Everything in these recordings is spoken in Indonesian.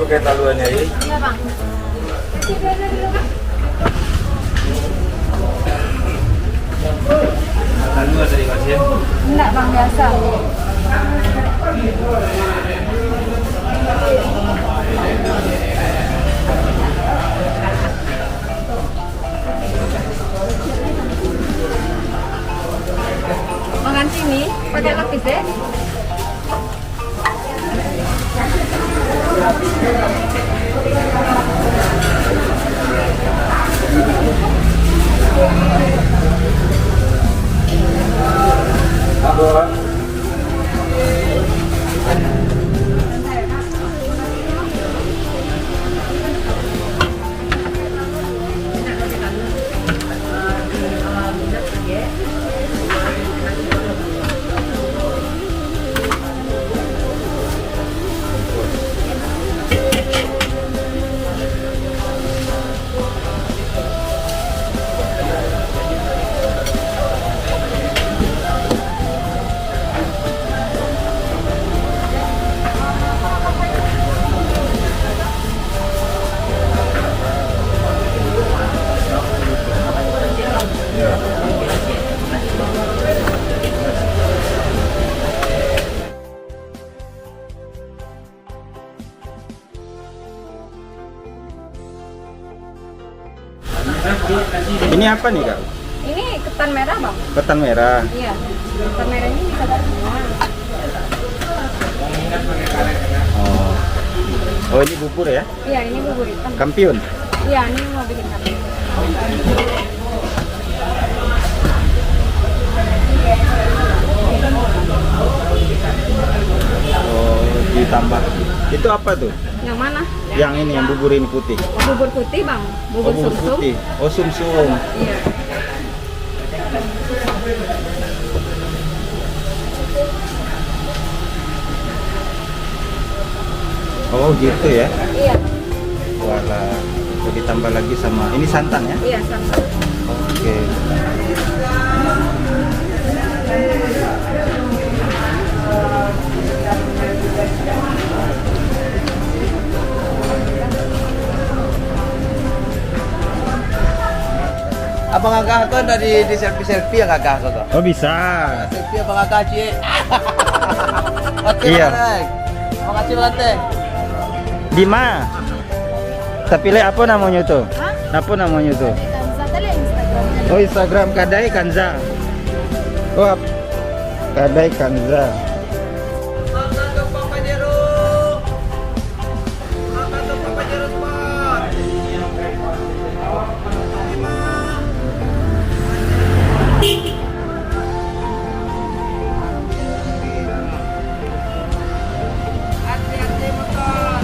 pakai taluannya ini. Iya bang. Taluan dari kasih. Enggak bang, biasa. Makan sini pakai lapis deh. Ini apa nih kak? Ini ketan merah bang. Ketan merah. Iya. Ketan merah ini bisa dari semua. Oh. Oh ini bubur ya? Iya ini bubur hitam. Kampiun. Iya ini mau bikin kami. Oh ditambah. Itu apa tuh? Yang mana? Yang ini yang bubur ini putih. Bubur putih bang. Oh Bubur bubur sumsum. putih. Oh sum-sum. Iya. Oh gitu ya? Iya. Walah. Oh, ditambah lagi sama ini santan ya? Iya santan. Oke. Abang Agah tuh ada di selfie yang Agah tuh. Oh bisa. Selfie Abang Agah cie. Oke, Iya. Makasih banget. Di mana? Tapi le apa namanya tuh? Hah? Apa namanya tuh? Kanza tadi Instagramnya. Oh Instagram Kadai Kanza. Oh Kadai Kanza. Makan tuh Papa Jero. Makan tuh Papa Jero Sport. Hati-hati motor.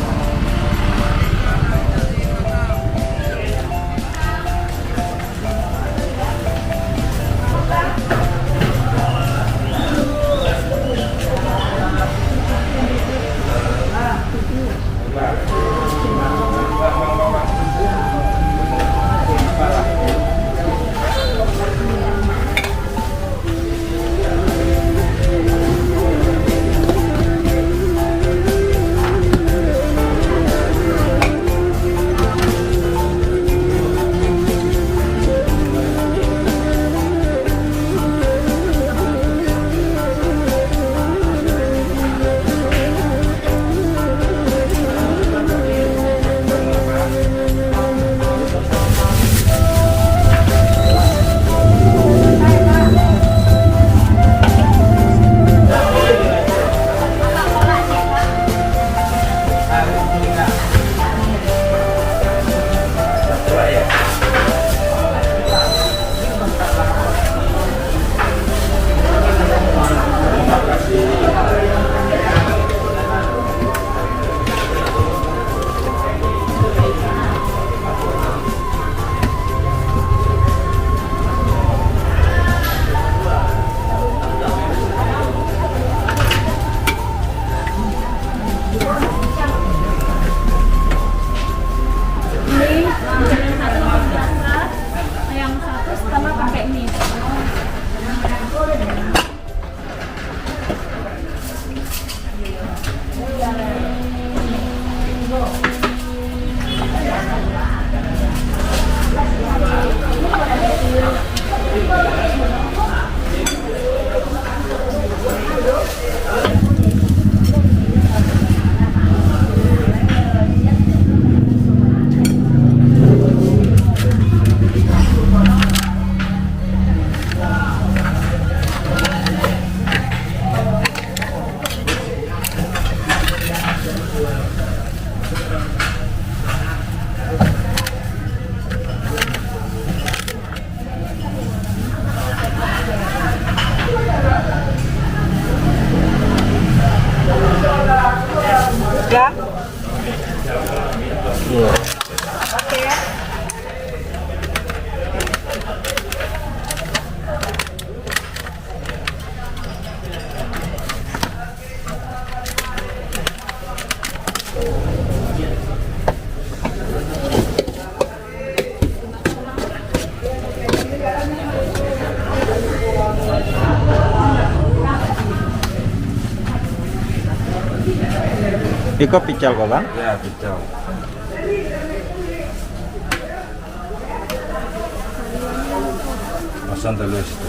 Iko pical kok bang? Ya, picau. Masang telur situ.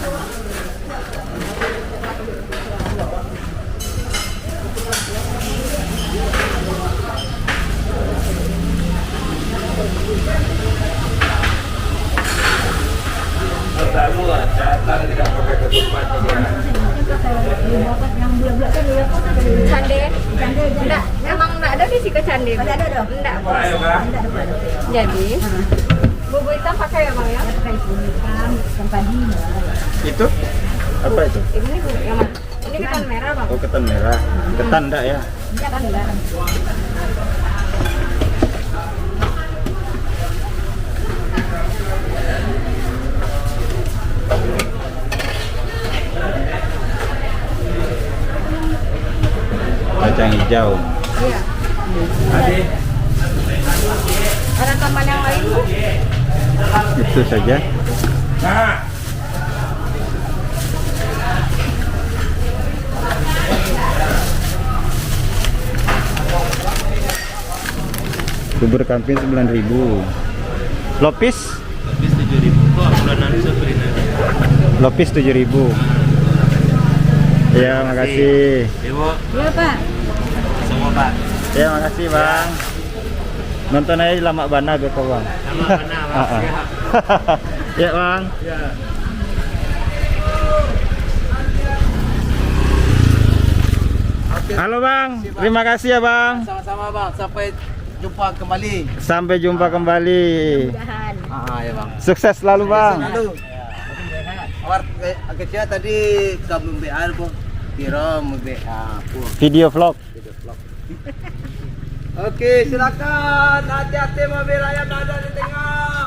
Cande. Enggak, emang enggak ada di sini cande. Enggak ada dong. Enggak. Jadi bubur hitam pakai ya bang ya? Pakai bubur hitam yang tadi. Itu? Apa itu? Ini bubur yang mana? Ini ketan merah bang. Oh ketan merah. Ketan enggak ya? Ketan enggak. Kacang hijau. Iya. Ada tambahan yang lain bu? Itu saja. Bubur kambing 9.000. Lopis? Habis 7.000 kok bulanan Sabrina. Lopis 7.000. Ya, makasih. Ibu, Iya pak. semua Pak. Ya, makasih, Bang. Nonton aja lama bana ke kau, Bang. Sama benar, Bang. Ah, ah. Ya, Bang. Ya. Halo, Bang. Terima kasih ya, Bang. Sama-sama bang, sampai jumpa kembali. Sampai jumpa kembali. Ya bang. Sukses selalu, Bang. Lalu, awar kecil tadi kamu BR po, kira BA po. Video vlog. Oke, silakan. Hati-hati mobil yang ada di tengah.